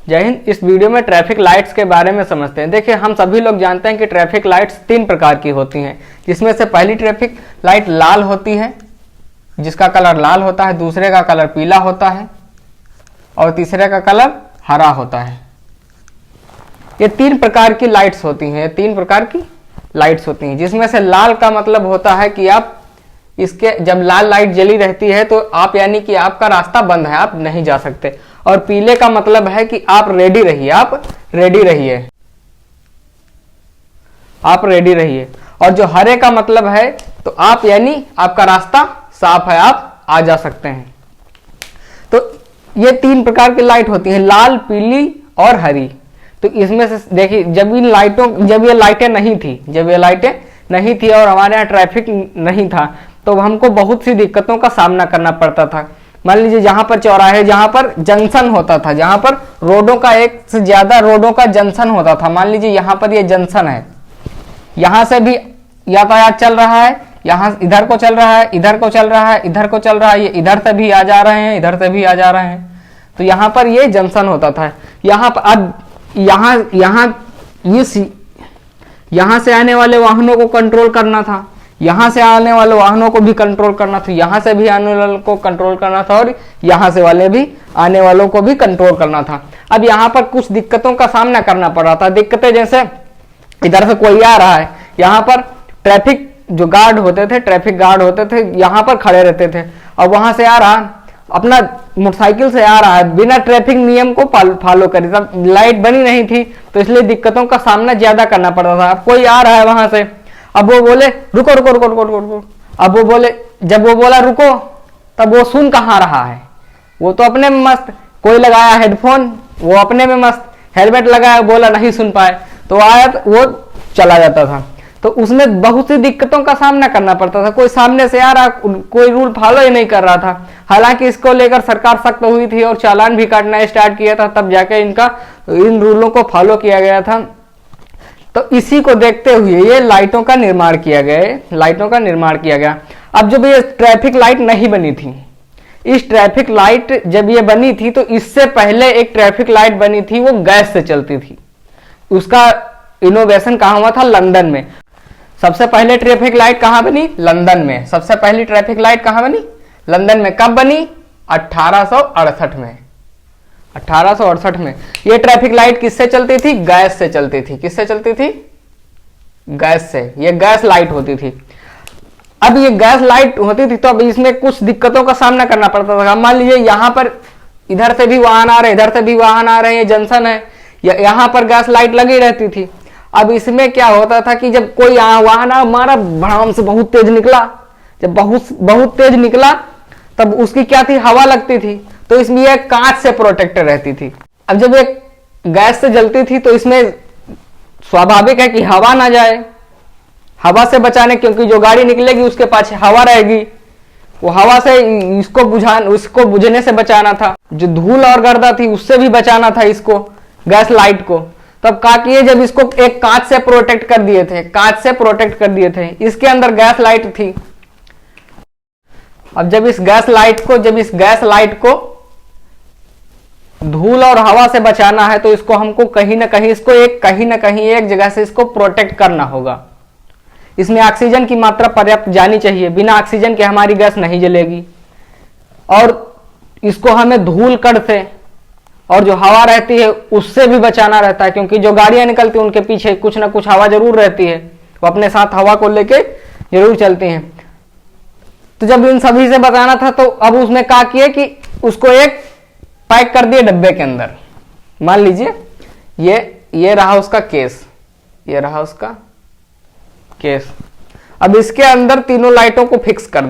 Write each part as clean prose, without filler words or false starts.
जय हिंद। इस वीडियो में ट्रैफिक लाइट्स के बारे में समझते हैं। देखिए, हम सभी लोग जानते हैं कि ट्रैफिक लाइट्स 3 प्रकार की होती हैं, जिसमें से पहली ट्रैफिक लाइट लाल होती है, जिसका कलर लाल होता है, दूसरे का कलर पीला होता है और तीसरे का कलर हरा होता है। ये 3 प्रकार की लाइट्स होती हैं, 3 प्रकार की लाइट्स होती हैं, जिसमें से लाल का मतलब होता है कि आप इसके जब लाल लाइट जली रहती है तो आप यानी कि आपका रास्ता बंद है, आप नहीं जा सकते। और पीले का मतलब है कि आप रेडी रहिए, आप रेडी रहिए, आप रेडी रहिए। और जो हरे का मतलब है तो आप यानी आपका रास्ता साफ है, आप आ जा सकते हैं। तो ये 3 प्रकार की लाइट होती हैं, लाल, पीली और हरी। तो इसमें से देखिए, जब ये लाइटें नहीं थी और हमारे यहाँ ट्रैफिक नहीं था, तो हमको बहुत सी दिक्कतों का सामना करना पड़ता था। मान लीजिए, जहां पर चौराहे, जहां पर जंक्शन होता था, जहां पर रोडों का एक से ज्यादा रोडों का जंक्शन होता था। मान लीजिए यहाँ पर ये जंक्शन है, यहां से भी यातायात चल रहा है, यहाँ इधर को चल रहा है, इधर को चल रहा है, इधर को चल रहा है, ये इधर से भी आ जा रहे हैं, इधर से भी आ जा रहे हैं। तो यहाँ पर ये जंक्शन होता था। यहाँ पर अब यहाँ से आने वाले वाहनों को कंट्रोल करना था, यहाँ से आने वाले वाहनों को भी कंट्रोल करना था, यहाँ से भी आने वालों को कंट्रोल करना था और यहाँ से वाले भी आने वालों को भी कंट्रोल करना था। अब यहाँ पर कुछ दिक्कतों का सामना करना पड़ रहा था। दिक्कतें जैसे इधर से कोई आ रहा है, यहाँ पर ट्रैफिक जो गार्ड होते थे, ट्रैफिक गार्ड होते थे, यहाँ पर खड़े रहते थे। और वहां से आ रहा, अपना मोटरसाइकिल से आ रहा है, बिना ट्रैफिक नियम को फॉलो करे, तब लाइट बनी नहीं थी, तो इसलिए दिक्कतों का सामना ज्यादा करना पड़ता था। अब कोई आ रहा है वहां से, अब वो बोले रुको रुको रुको रुको रुको, अब वो बोले, जब वो बोला रुको, तब वो सुन कहाँ रहा है, वो तो अपने में मस्त। कोई लगाया हेडफोन, वो अपने में मस्त, हेलमेट लगाया, बोला नहीं सुन पाए, तो आया तो वो चला जाता था। तो उसमें बहुत सी दिक्कतों का सामना करना पड़ता था। कोई सामने से आ रहा, कोई रूल फॉलो ही नहीं कर रहा था। हालांकि इसको लेकर सरकार सख्त हुई थी और चालान भी काटना स्टार्ट किया था, तब जाके इन रूलों को फॉलो किया गया था। तो इसी को देखते हुए ये लाइटों का निर्माण किया गया। अब जब ये ट्रैफिक लाइट नहीं बनी थी, इस ट्रैफिक लाइट जब ये बनी थी, तो इससे पहले एक ट्रैफिक लाइट बनी थी, वो गैस से चलती थी। उसका इनोवेशन कहाँ हुआ था? लंदन में। सबसे पहले ट्रैफिक लाइट कहाँ बनी? लंदन में। सबसे पहली ट्रैफिक लाइट कहाँ बनी? लंदन में। कब बनी? 1868 में। 1868 में। ये ट्रैफिक लाइट किससे चलती थी? गैस से चलती थी। किससे चलती थी? गैस से। ये गैस लाइट होती थी। अब ये गैस लाइट होती थी, तो अब इसमें कुछ दिक्कतों का सामना करना पड़ता था। मान लीजिए यहाँ पर इधर से भी वाहन आ रहे, इधर से भी वाहन आ रहे हैं, ये जंक्शन है, यहाँ पर गैस लाइट लगी रहती थी। अब इसमें क्या होता था कि जब कोई वाहन हमारा भड़ाम से बहुत तेज निकला, जब बहुत तेज निकला, तब उसकी क्या थी? हवा लगती थी, तो इसमें यह कांच से प्रोटेक्ट रहती थी। अब जब एक गैस से जलती थी, तो इसमें स्वाभाविक है कि हवा ना जाए, हवा से बचाने, क्योंकि जो गाड़ी निकलेगी उसके पास हवा रहेगी, वो हवा से उसको बुझने से बचाना था। जो धूल और गर्दा थी उससे भी बचाना था इसको, गैस लाइट को। तब क्या किए, जब इसको एक कांच से प्रोटेक्ट कर दिए थे, इसके अंदर गैस लाइट थी। अब जब इस गैस लाइट को धूल और हवा से बचाना है, तो इसको हमको कहीं ना कहीं एक जगह से इसको प्रोटेक्ट करना होगा। इसमें ऑक्सीजन की मात्रा पर्याप्त जानी चाहिए, बिना ऑक्सीजन के हमारी गैस नहीं जलेगी। और इसको हमें धूल कण से और जो हवा रहती है उससे भी बचाना रहता है, क्योंकि जो गाड़ियां निकलती हैं उनके पीछे कुछ ना कुछ हवा जरूर रहती है, वो अपने साथ हवा को लेके जरूर चलती हैं। तो जब इन सभी से बचाना था, तो अब उसमें क्या किया कि उसको एक पैक कर दिए डब्बे के अंदर। मान लीजिए ये रहा उसका केस, ये रहा उसका केस। अब इसके अंदर तीनों लाइटों को फिक्स कर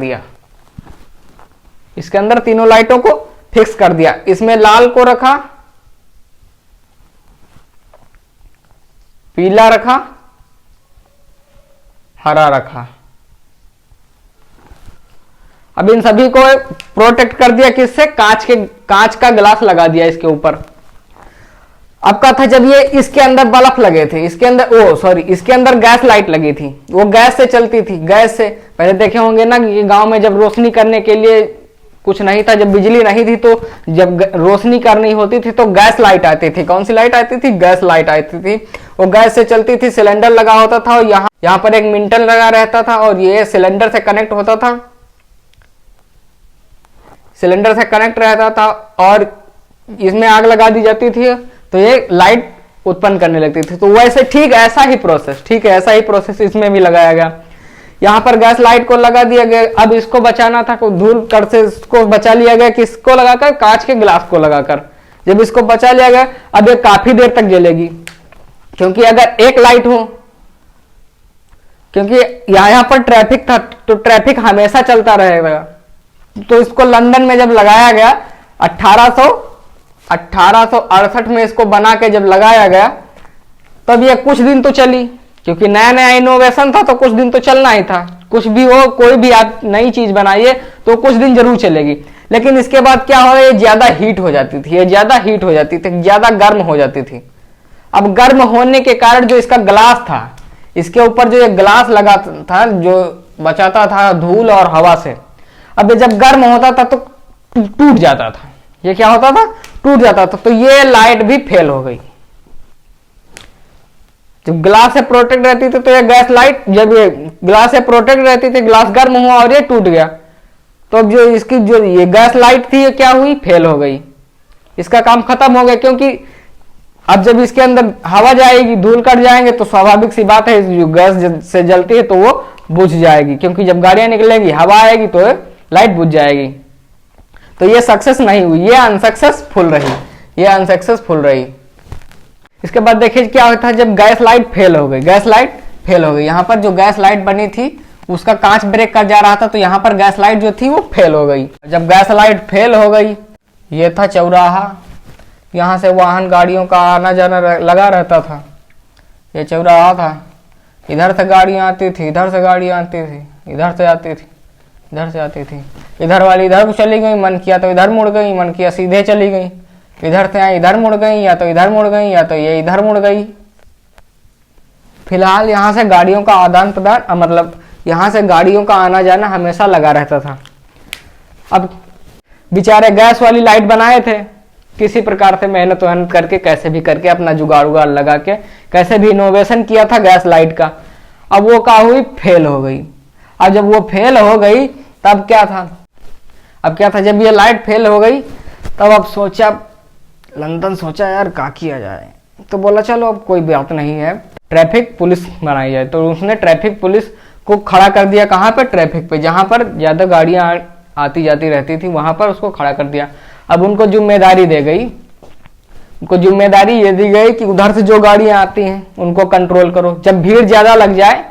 दिया, इसमें लाल को रखा, पीला रखा, हरा रखा। अब इन सभी को प्रोटेक्ट कर दिया, किससे? कांच का ग्लास लगा दिया इसके ऊपर। अब क्या था, जब ये इसके अंदर बल्ब लगे थे, इसके अंदर गैस लाइट लगी थी, वो गैस से चलती थी। गैस से पहले देखे होंगे ना कि गांव में जब रोशनी करने के लिए कुछ नहीं था। जब बिजली नहीं थी तो जब रोशनी करनी होती थी तो गैस लाइट आती थी। कौन सी लाइट आती थी? गैस लाइट आती थी। वो गैस से चलती थी, सिलेंडर लगा होता था और यहाँ पर एक मिंटल लगा रहता था और ये सिलेंडर से कनेक्ट होता था, सिलेंडर से कनेक्ट रहता था और इसमें आग लगा दी जाती थी तो ये लाइट उत्पन्न करने लगती थी। तो वैसे ठीक ऐसा ही प्रोसेस, ठीक है ऐसा ही प्रोसेस इसमें भी लगाया गया। यहाँ पर गैस लाइट को लगा दिया गया। अब इसको बचाना था, धूल कण से इसको बचा लिया गया। किसको लगाकर? कांच के गिलास को लगाकर। जब इसको बचा लिया गया, अब ये काफी देर तक जलेगी, क्योंकि अगर एक लाइट हो, क्योंकि यहाँ पर ट्रैफिक था तो ट्रैफिक हमेशा चलता रहेगा। तो इसको लंदन में जब लगाया गया 1868 में इसको बना के जब लगाया गया, तब ये कुछ दिन तो चली, क्योंकि नया नया इनोवेशन था तो कुछ दिन तो चलना ही था। कुछ भी हो, कोई भी आप नई चीज बनाइए तो कुछ दिन जरूर चलेगी। लेकिन इसके बाद क्या हो, ये ज्यादा हीट हो जाती थी, ये ज्यादा हीट हो जाती थी, ज्यादा गर्म हो जाती थी। अब गर्म होने के कारण जो इसका ग्लास था, इसके ऊपर जो ये ग्लास लगा था जो बचाता था धूल और हवा से, अब ये जब गर्म होता था तो टूट जाता था। ये क्या होता था? टूट जाता था। तो ये लाइट भी फेल हो गई। जब ग्लास से प्रोटेक्ट रहती थी तो ये गैस लाइट, जब ये ग्लास से प्रोटेक्ट रहती थी, ग्लास गर्म हुआ और ये टूट गया, तो अब जो इसकी जो ये गैस लाइट थी ये क्या हुई? फेल हो गई। इसका काम खत्म हो गया, क्योंकि अब जब इसके अंदर हवा जाएगी, धूल कट जाएंगे तो स्वाभाविक सी बात है जो गैस से जलती है तो वो बुझ जाएगी, क्योंकि जब गाड़ियां निकलेंगी हवा आएगी तो लाइट बुझ जाएगी। तो ये सक्सेस नहीं हुई, ये अनसक्सेसफुल रही, ये अनसक्सेसफुल रही। इसके बाद देखिए क्या होता है जब गैस लाइट फेल हो गई। गैस लाइट फेल हो गई, यहाँ पर जो गैस लाइट बनी थी उसका कांच ब्रेक कर जा रहा था, तो यहाँ पर गैस लाइट जो थी वो फेल हो गई। जब गैस लाइट फेल हो गई, ये था चौराहा, यहाँ से वाहन गाड़ियों का आना जाना लगा रहता था। ये चौराहा था, इधर से गाड़ियाँ आती थी, इधर से गाड़ियाँ आती थी, इधर से आती थी, इधर से आती थी। इधर वाली इधर को चली गई, मन किया तो इधर मुड़ गई, मन किया सीधे चली गई। इधर से आई इधर मुड़ गई, या तो इधर मुड़ गई, या तो ये इधर मुड़ गई। फिलहाल यहाँ से गाड़ियों का आदान प्रदान, मतलब यहाँ से गाड़ियों का आना जाना हमेशा लगा रहता था। अब बेचारे गैस वाली लाइट बनाए थे, किसी प्रकार से मेहनत वहनत करके, कैसे भी करके अपना जुगाड़ उगाड़ लगा के कैसे भी इनोवेशन किया था गैस लाइट का। अब वो क्या हुई? फेल हो गई। अब जब वो फेल हो गई तब क्या था? अब क्या था जब ये लाइट फेल हो गई तब अब सोचा, लंदन सोचा यार क्या किया जाए, तो बोला चलो अब कोई बात नहीं है, ट्रैफिक पुलिस बनाई जाए। तो उसने ट्रैफिक पुलिस को खड़ा कर दिया। कहाँ पर? ट्रैफिक पे, जहां पर ज्यादा गाड़ियां आती जाती रहती थी वहां पर उसको खड़ा कर दिया। अब उनको जिम्मेदारी दे गई, उनको जिम्मेदारी ये दी गई कि उधर से जो गाड़ियां आती हैं उनको कंट्रोल करो, जब भीड़ ज्यादा लग जाए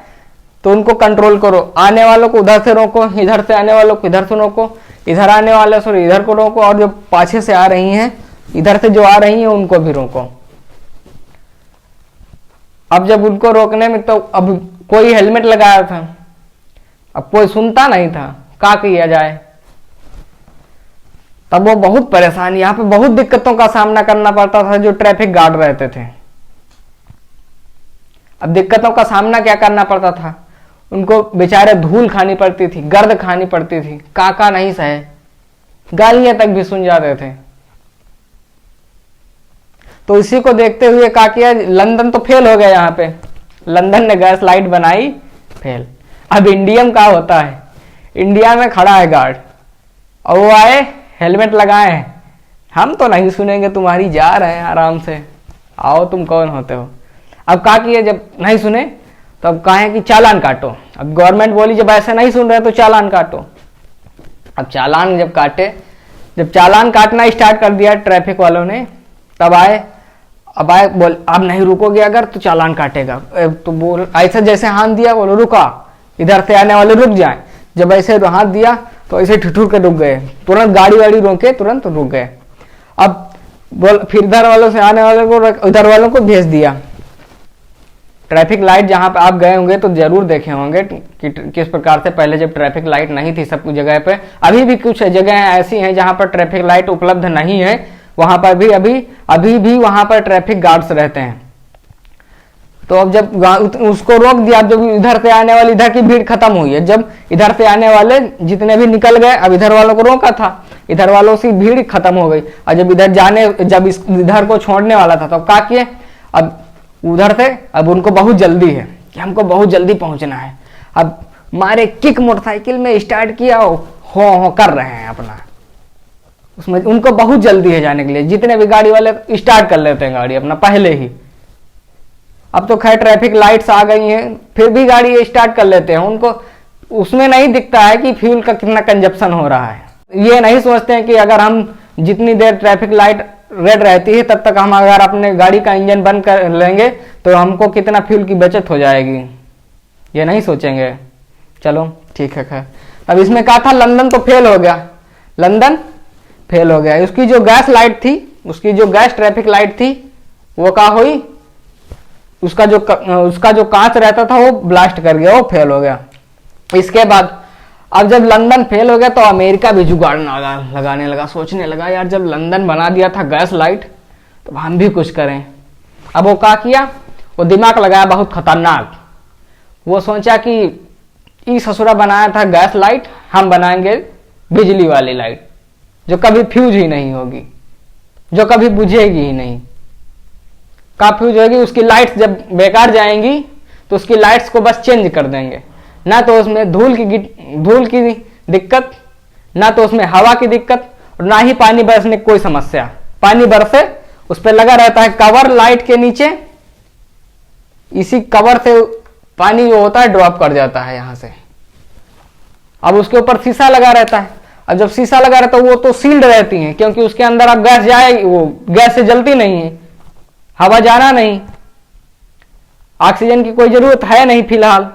तो उनको कंट्रोल करो, आने वालों को उधर से रोको, इधर से आने वालों को इधर से रोको, इधर आने वाले से इधर को रोको, और जो पाछे से आ रही हैं, इधर से जो आ रही हैं उनको भी रोको। अब जब उनको रोकने में, तो अब कोई हेलमेट लगाया था, अब कोई सुनता नहीं था, क्या किया जाए। तब वो बहुत परेशान, यहाँ पे बहुत दिक्कतों का सामना करना पड़ता था जो ट्रैफिक गार्ड रहते थे। अब दिक्कतों का सामना क्या करना पड़ता था, उनको बेचारे धूल खानी पड़ती थी, गर्द खानी पड़ती थी, काका नहीं सहे, गालियां तक भी सुन जाते थे। तो इसी को देखते हुए क्या किया, लंदन तो फेल हो गया, यहाँ पे लंदन ने गैस लाइट बनाई, फेल। अब इंडियन का होता है, इंडिया में खड़ा है गार्ड और वो आए हेलमेट लगाए हैं, हम तो नहीं सुनेंगे तुम्हारी, जा रहे हैं आराम से, आओ तुम कौन होते हो। अब क्या किए, जब नहीं सुने तो अब कहा है कि चालान काटो। अब गवर्नमेंट बोली जब ऐसे नहीं सुन रहे तो चालान काटो। अब चालान जब काटे, जब चालान काटना स्टार्ट कर दिया ट्रैफिक वालों ने, तब आए, अब आए बोल अब नहीं रुकोगे अगर तो चालान काटेगा। तो बोल ऐसे जैसे हाथ दिया, बोलो रुका, इधर से आने वाले रुक जाए। जब ऐसे हाथ दिया तो ऐसे ठिठुर के रुक गए, तुरंत गाड़ी वाड़ी रोके, तुरंत रुक गए। अब बोल फिर इधर वालों से आने वाले को, इधर वालों को भेज दिया। ट्रैफिक लाइट जहां पे आप गए होंगे तो जरूर देखे होंगे कि किस प्रकार से पहले जब ट्रैफिक लाइट नहीं थी सब कुछ जगह पे, अभी भी कुछ जगह ऐसी हैं जहां पर ट्रैफिक लाइट उपलब्ध नहीं है, वहां पर भी अभी भी वहां पर ट्रैफिक गार्ड्स रहते हैं। तो अब जब उसको रोक दिया, जब इधर से आने वाली, इधर की भीड़ खत्म हुई है, जब इधर से आने वाले जितने भी निकल गए, अब इधर वालों को रोका था, इधर वालों से भीड़ खत्म हो गई। और जब इधर को छोड़ने वाला था तो क्या किए, अब उधर से अब उनको बहुत जल्दी है कि हमको बहुत जल्दी पहुंचना है, अब मारे किक मोटरसाइकिल में स्टार्ट किया, हो कर रहे हैं अपना, उसमें उनको बहुत जल्दी है जाने के लिए। जितने भी गाड़ी वाले स्टार्ट कर लेते हैं गाड़ी अपना पहले ही। अब तो खैर ट्रैफिक लाइट्स आ गई हैं, फिर भी गाड़ी स्टार्ट कर लेते हैं, उनको उसमें नहीं दिखता है कि फ्यूल का कितना कंजप्शन हो रहा है। ये नहीं सोचते हैं कि अगर हम जितनी देर ट्रैफिक लाइट रेड रहती है तब तक हम अगर अपने गाड़ी का इंजन बंद कर लेंगे तो हमको कितना फ्यूल की बचत हो जाएगी, ये नहीं सोचेंगे। चलो ठीक है खैर। अब इसमें कहा था लंदन तो फेल हो गया, लंदन फेल हो गया। उसकी जो गैस लाइट थी, उसकी जो गैस ट्रैफिक लाइट थी वो क्या हुई, उसका जो कांच रहता था वो ब्लास्ट कर गया, वो फेल हो गया। इसके बाद अब जब लंदन फेल हो गया तो अमेरिका भी जुगाड़ लगाने लगा, सोचने लगा यार जब लंदन बना दिया था गैस लाइट तो हम भी कुछ करें। अब वो क्या किया, वो दिमाग लगाया बहुत खतरनाक। वो सोचा कि ई ससुरा बनाया था गैस लाइट, हम बनाएंगे बिजली वाली लाइट जो कभी फ्यूज ही नहीं होगी, जो कभी बुझेगी ही नहीं। का फ्यूज होगी, उसकी लाइट्स जब बेकार जाएंगी तो उसकी लाइट्स को बस चेंज कर देंगे, ना तो उसमें धूल की दिक्कत, ना तो उसमें हवा की दिक्कत, और ना ही पानी बरसने की कोई समस्या। पानी बरसे उस पर लगा रहता है कवर लाइट के नीचे, इसी कवर से पानी जो होता है ड्रॉप कर जाता है यहां से। अब उसके ऊपर शीशा लगा रहता है, अब जब शीशा लगा रहता है वो तो सील्ड रहती है, क्योंकि उसके अंदर अब गैस जाए, वो गैस से जलती नहीं है, हवा जाना नहीं, ऑक्सीजन की कोई जरूरत है नहीं फिलहाल,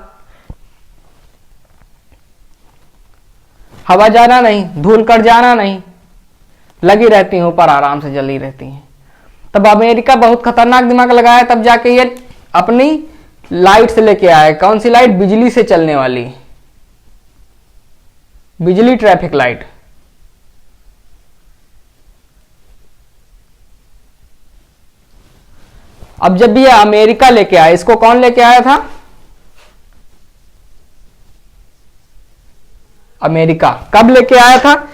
हवा जाना नहीं, धूल कट जाना नहीं, लगी रहती हैं ऊपर आराम से जली रहती हैं। तब अमेरिका बहुत खतरनाक दिमाग लगाया, तब जाके ये अपनी लाइट से लेके आए। कौन सी लाइट, बिजली से चलने वाली बिजली ट्रैफिक लाइट। अब जब ये अमेरिका लेके आया, इसको कौन लेके आया था, अमेरिका। कब लेके आया था,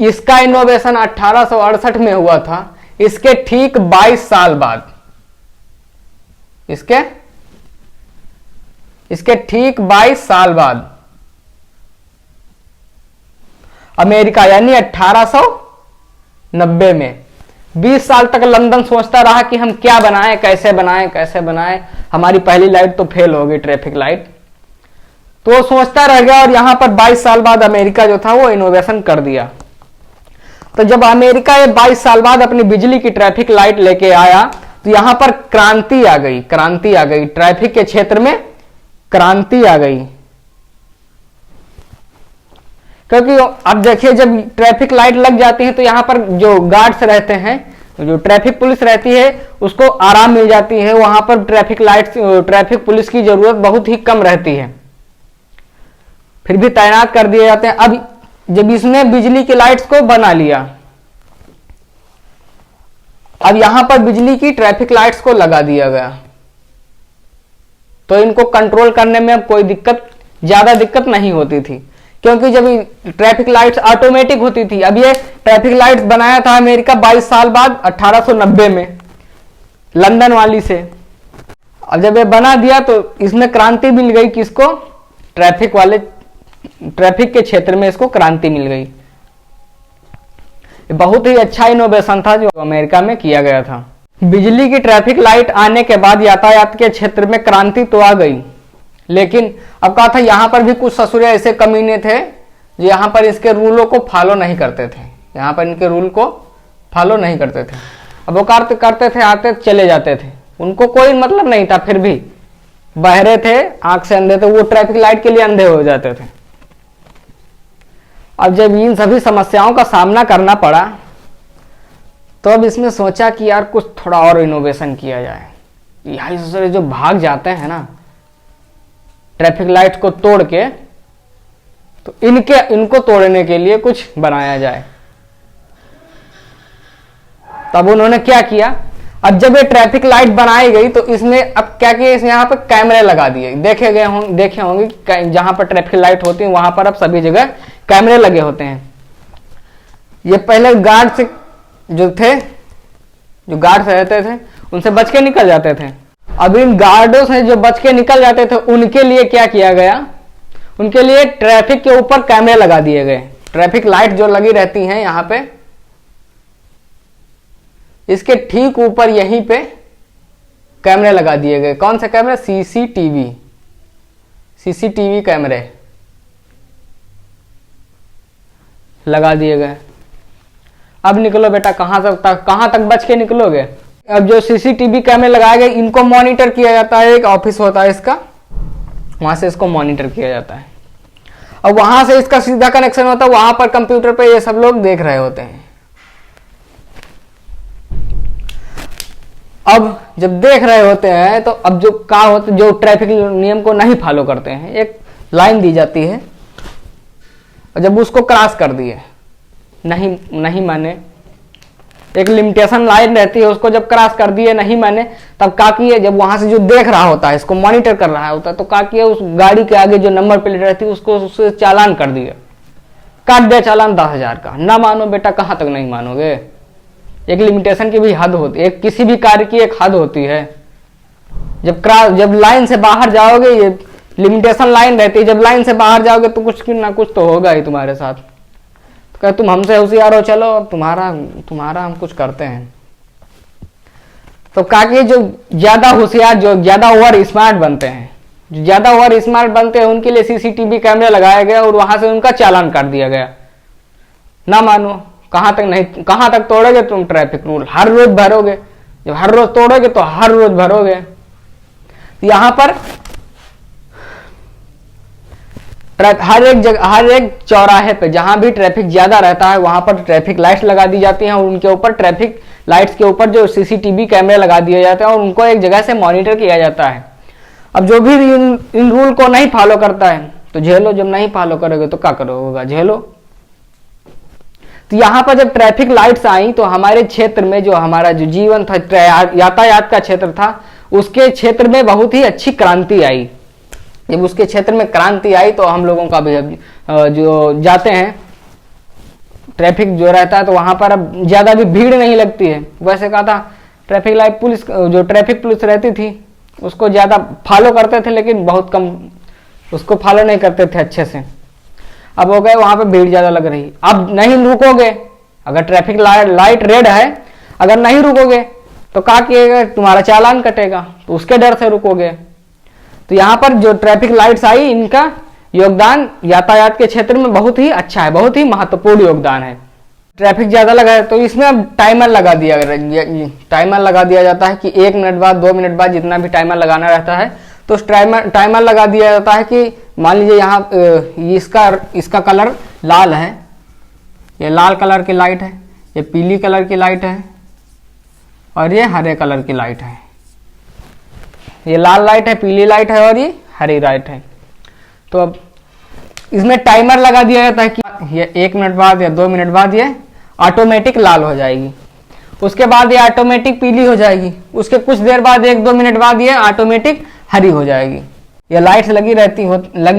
इसका इनोवेशन 1868 में हुआ था, इसके ठीक 22 साल बाद, इसके ठीक 22 साल बाद अमेरिका, यानी 1890 में 20 साल तक लंदन सोचता रहा कि हम क्या बनाएं, कैसे बनाएं, हमारी पहली लाइट तो फेल हो गई ट्रैफिक लाइट, तो वो सोचता रह गया। और यहां पर 22 साल बाद अमेरिका जो था वो इनोवेशन कर दिया। तो जब अमेरिका ये 22 साल बाद अपनी बिजली की ट्रैफिक लाइट लेके आया तो यहां पर क्रांति आ गई, ट्रैफिक के क्षेत्र में क्रांति आ गई। क्योंकि अब देखिए जब ट्रैफिक लाइट लग जाती है तो यहां पर जो गार्ड्स रहते हैं, जो ट्रैफिक पुलिस रहती है, उसको आराम मिल जाती है। वहां पर ट्रैफिक पुलिस की जरूरत बहुत ही कम रहती है, फिर भी तैनात कर दिए जाते हैं। अब जब इसने बिजली की लाइट्स को बना लिया, अब यहां पर बिजली की ट्रैफिक लाइट्स को लगा दिया गया, तो इनको कंट्रोल करने में अब कोई ज्यादा दिक्कत नहीं होती थी, क्योंकि जब ट्रैफिक लाइट्स ऑटोमेटिक होती थी। अब ये ट्रैफिक लाइट्स बनाया था अमेरिका 22 साल बाद 1890 में लंदन वाली से। अब जब ये बना दिया तो इसमें क्रांति मिल गई, किसको, ट्रैफिक के क्षेत्र में इसको क्रांति मिल गई। बहुत ही अच्छा इनोवेशन था जो अमेरिका में किया गया था। बिजली की ट्रैफिक लाइट आने के बाद यातायात के क्षेत्र में क्रांति तो आ गई, लेकिन अब कहा था यहां पर भी कुछ ससुरे ऐसे कमीने थे जो यहां पर इसके रूलों को फॉलो नहीं करते थे, यहां पर इनके रूल को फॉलो नहीं करते थे। अब वो करते थे, आते चले जाते थे, उनको कोई मतलब नहीं था, फिर भी बहरे थे, आंख से अंधे थे, वो ट्रैफिक लाइट के लिए अंधे हो जाते थे। अब जब इन सभी समस्याओं का सामना करना पड़ा तो अब इसमें सोचा कि यार कुछ थोड़ा और इनोवेशन किया जाए। यहाँ से जो भाग जाते हैं ना ट्रैफिक लाइट को तोड़ के, तो इनको तोड़ने के लिए कुछ बनाया जाए। तब उन्होंने क्या किया, अब जब ये ट्रैफिक लाइट बनाई गई तो इसने अब क्या किया, इसने यहाँ पर कैमरे लगा दिए। देखे होंगे जहां पर ट्रैफिक लाइट होती है वहां पर अब सभी जगह कैमरे लगे होते हैं। ये पहले गार्ड से जो गार्ड रहते थे उनसे बच के निकल जाते थे। अब इन गार्डों से जो बच के निकल जाते थे उनके लिए क्या किया गया, उनके लिए ट्रैफिक के ऊपर कैमरे लगा दिए गए। ट्रैफिक लाइट जो लगी रहती हैं यहां पे, इसके ठीक ऊपर यहीं पे कैमरे लगा दिए गए। कौन से कैमरे? सीसीटीवी कैमरे लगा दिए गए। अब निकलो बेटा, कहां तक बच के निकलोगे। अब जो सीसीटीवी कैमरे लगाए गए इनको मॉनिटर किया जाता है, एक ऑफिस होता है इसका, वहां से इसको मॉनिटर किया जाता है। अब वहां से इसका सीधा कनेक्शन होता है, वहां पर कंप्यूटर पे ये सब लोग देख रहे होते हैं। अब जब देख रहे होते हैं तो अब जो ट्रैफिक नियम को नहीं फॉलो करते हैं, एक लाइन दी जाती है और जब उसको क्रॉस कर दिए, नहीं माने, एक लिमिटेशन लाइन रहती है, उसको जब क्रॉस कर दिए नहीं माने, तब क्या किए, जब वहां से जो देख रहा होता है, इसको मॉनिटर कर रहा होता है, तो क्या किया, उस गाड़ी के आगे जो नंबर प्लेट रहती है उससे चालान कर दिया, काट दिया चालान 10,000 का। ना मानो बेटा, कहां तक नहीं मानोगे। एक लिमिटेशन की भी हद होती है, किसी भी कार्य की एक हद होती है। जब लाइन से बाहर जाओगे, ये लिमिटेशन लाइन रहती है, जब लाइन से बाहर जाओगे तो कुछ ना कुछ तो होगा ही तुम्हारे साथ। तो तुम हमसे होशियार हो, चलो तुम्हारा हम कुछ करते हैं। तो काकी जो ज्यादा होशियार, जो ज्यादा ओवर स्मार्ट बनते हैं, उनके लिए सीसीटीवी कैमरे लगाए गए और वहां से उनका चालान काट दिया गया। ना मानो, कहां तक तोड़ोगे तुम ट्रैफिक रूल? हर रोज भरोगे। जब हर रोज तोड़ोगे तो हर रोज भरोगे। यहां पर हर एक चौराहे पे जहां भी ट्रैफिक ज्यादा रहता है वहां पर ट्रैफिक लाइट्स लगा दी जाती हैं और उनके ऊपर ट्रैफिक लाइट्स के ऊपर जो सीसीटीवी कैमरे लगा दिए जाते हैं और उनको एक जगह से मॉनिटर किया जाता है। अब जो भी इन रूल को नहीं फॉलो करता है तो झेलो, जब नहीं फॉलो करोगे तो क्या करोगे, झेलो। तो यहाँ पर जब ट्रैफिक लाइट्स आई तो हमारे क्षेत्र में जो हमारा जो जीवन था, यातायात का क्षेत्र था, उसके क्षेत्र में बहुत ही अच्छी क्रांति आई। जब उसके क्षेत्र में क्रांति आई तो हम लोगों का भी जो जाते हैं, ट्रैफिक जो रहता है तो वहां पर अब ज्यादा भी भीड़ नहीं लगती है। वैसे कहा था ट्रैफिक लाइट पुलिस, जो ट्रैफिक पुलिस रहती थी उसको ज्यादा फॉलो करते थे, लेकिन बहुत कम उसको फॉलो नहीं करते थे अच्छे से। अब हो गए वहां पे भीड़ ज्यादा लग रही, अब नहीं रुकोगे, अगर ट्रैफिक लाइट रेड है, अगर नहीं रुकोगे तो क्या किएगा, तुम्हारा चालान कटेगा, तो उसके डर से रुकोगे। तो यहाँ पर जो ट्रैफिक लाइट्स आई, इनका योगदान यातायात के क्षेत्र में बहुत ही अच्छा है, बहुत ही महत्वपूर्ण योगदान है। ट्रैफिक ज्यादा लगा है तो इसमें अब टाइमर लगा दिया जाता है कि 1 मिनट बाद, 2 मिनट बाद, जितना भी टाइमर लगाना रहता है तो टाइमर लगा दिया जाता है कि मान लीजिए यहाँ इसका कलर लाल है, ये लाल कलर की लाइट है, ये पीली कलर की लाइट है और ये हरे कलर की लाइट है। ये लाल लाइट है, पीली लाइट है और ये हरी लाइट है। तो अब इसमें टाइमर लगा दिया जाता है कि ये 1 मिनट बाद या 2 मिनट बाद ये ऑटोमेटिक लाल हो जाएगी, उसके बाद ये ऑटोमेटिक पीली हो जाएगी, उसके कुछ देर बाद 1-2 मिनट बाद ये ऑटोमेटिक हरी हो जाएगी। ये लाइट्स लगी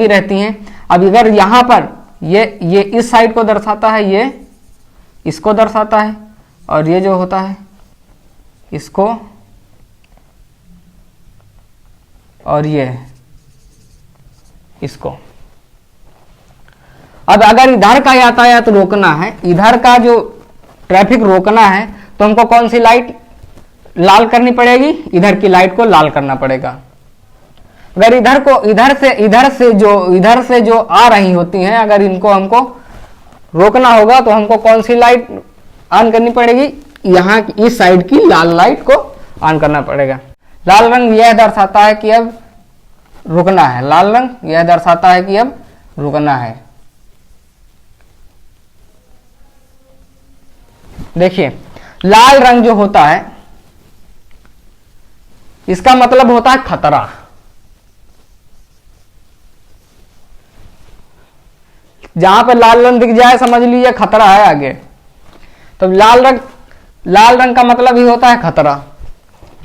रहती हैं। अब अगर यहाँ पर ये इस साइड को दर्शाता है, ये इसको दर्शाता है, और ये जो होता है इसको, और ये इसको। अब अगर इधर का यातायात रोकना है, इधर का जो ट्रैफिक रोकना है, तो हमको कौन सी लाइट लाल करनी पड़ेगी, इधर की लाइट को लाल करना पड़ेगा। अगर इधर से जो आ रही होती हैं, अगर इनको हमको रोकना होगा तो हमको कौन सी लाइट ऑन करनी पड़ेगी, यहाँ इस साइड की लाल लाइट को ऑन करना पड़ेगा। लाल रंग यह दर्शाता है कि अब रुकना है, लाल रंग यह दर्शाता है कि अब रुकना है। देखिए, लाल रंग जो होता है इसका मतलब होता है खतरा। जहां पर लाल रंग दिख जाए समझ लीजिए खतरा है आगे। तो लाल रंग का मतलब ही होता है खतरा।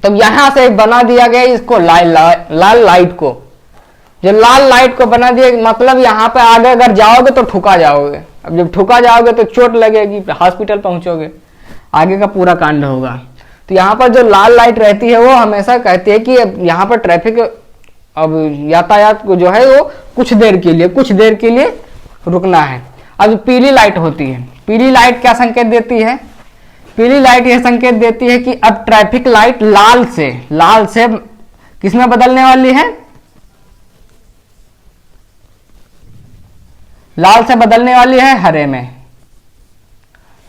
तो यहां से बना दिया गया इसको लाल लाइट को, जो लाल लाइट को बना दिया, मतलब यहाँ पे आगे अगर जाओगे तो ठुका जाओगे। अब जब ठुका जाओगे तो चोट लगेगी, हॉस्पिटल पहुंचोगे, आगे का पूरा कांड होगा। तो यहाँ पर जो लाल लाइट रहती है वो हमेशा कहती है कि यहाँ पर ट्रैफिक, अब यातायात को जो है वो कुछ देर के लिए रुकना है। अब पीली लाइट होती है, पीली लाइट क्या संकेत देती है? पीली लाइट यह संकेत देती है कि अब ट्रैफिक लाइट लाल से किसमें बदलने वाली है? लाल से बदलने वाली है हरे में।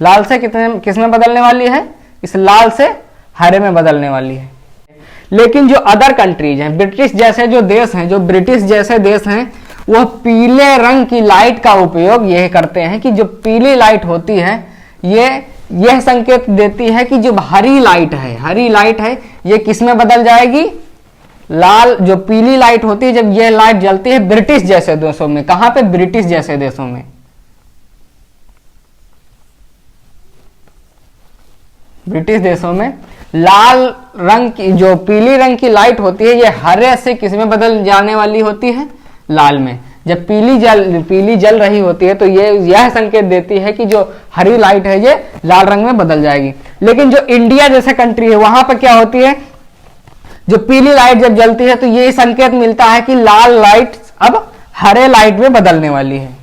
लाल से किसमें बदलने वाली है? इस लाल से हरे में बदलने वाली है। लेकिन जो अदर कंट्रीज हैं, ब्रिटिश जैसे देश हैं, वह पीले रंग की लाइट का उपयोग यह करते हैं कि जो पीली लाइट होती है यह संकेत देती है कि जो हरी लाइट है ये किसमें बदल जाएगी? लाल। जो पीली लाइट होती है, जब यह लाइट जलती है ब्रिटिश जैसे देशों में, कहां पे? ब्रिटिश जैसे देशों में। ब्रिटिश देशों में लाल रंग की, जो पीली रंग की लाइट होती है, ये हरे से किसमें बदल जाने वाली होती है? लाल में। जब पीली जल रही होती है तो यह संकेत देती है कि जो हरी लाइट है ये लाल रंग में बदल जाएगी। लेकिन जो इंडिया जैसे कंट्री है वहां पर क्या होती है? जो पीली लाइट जब जलती है तो ये संकेत मिलता है कि लाल लाइट अब हरे लाइट में बदलने वाली है।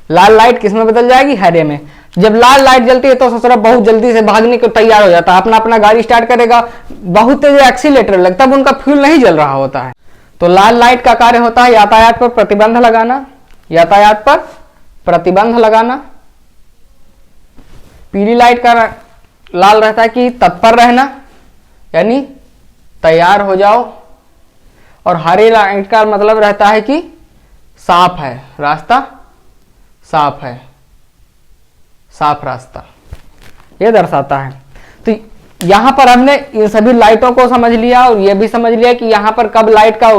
लाल लाइट किसमें बदल जाएगी? हरे में। जब लाल लाइट जलती है तो ससुरा बहुत जल्दी से भागने को तैयार हो जाता है, अपना गाड़ी स्टार्ट करेगा, बहुत तेज एक्सीलेटर लगता है, तब उनका फ्यूल नहीं जल रहा होता है। तो लाल लाइट का कार्य होता है यातायात पर प्रतिबंध लगाना। पीली लाइट का लाल रहता है कि तत्पर रहना, यानी तैयार हो जाओ। और हरी लाइट का मतलब रहता है कि साफ है रास्ता, साफ रास्ता, यह दर्शाता है। तो यहां पर हमने इन सभी लाइटों को समझ लिया और यह भी समझ लिया कि यहां पर कब लाइट का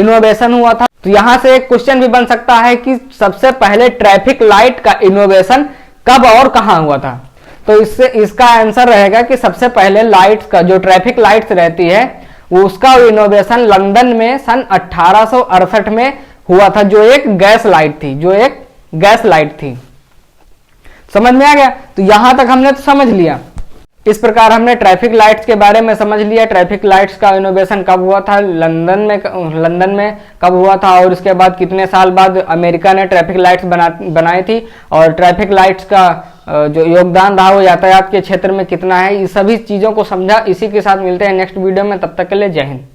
इनोवेशन हुआ था। तो यहां से एक क्वेश्चन भी बन सकता है कि सबसे पहले ट्रैफिक लाइट का इनोवेशन कब और कहां हुआ था। तो इसका आंसर रहेगा कि सबसे पहले लाइट्स का, जो ट्रैफिक लाइट्स रहती है, उसका इनोवेशन लंदन में सन 1868 में हुआ था, जो एक गैस लाइट थी। समझ में आ गया? तो यहां तक हमने तो समझ लिया। इस प्रकार हमने ट्रैफिक लाइट्स के बारे में समझ लिया। ट्रैफिक लाइट्स का इनोवेशन कब हुआ था, लंदन में कब हुआ था, और उसके बाद कितने साल बाद अमेरिका ने ट्रैफिक लाइट्स बनाई थी, और ट्रैफिक लाइट्स का जो योगदान रहा वो यातायात के क्षेत्र में कितना है। इस सभी चीजों को समझा। इसी के साथ मिलते हैं नेक्स्ट वीडियो में, तब तक के लिए जय हिंद।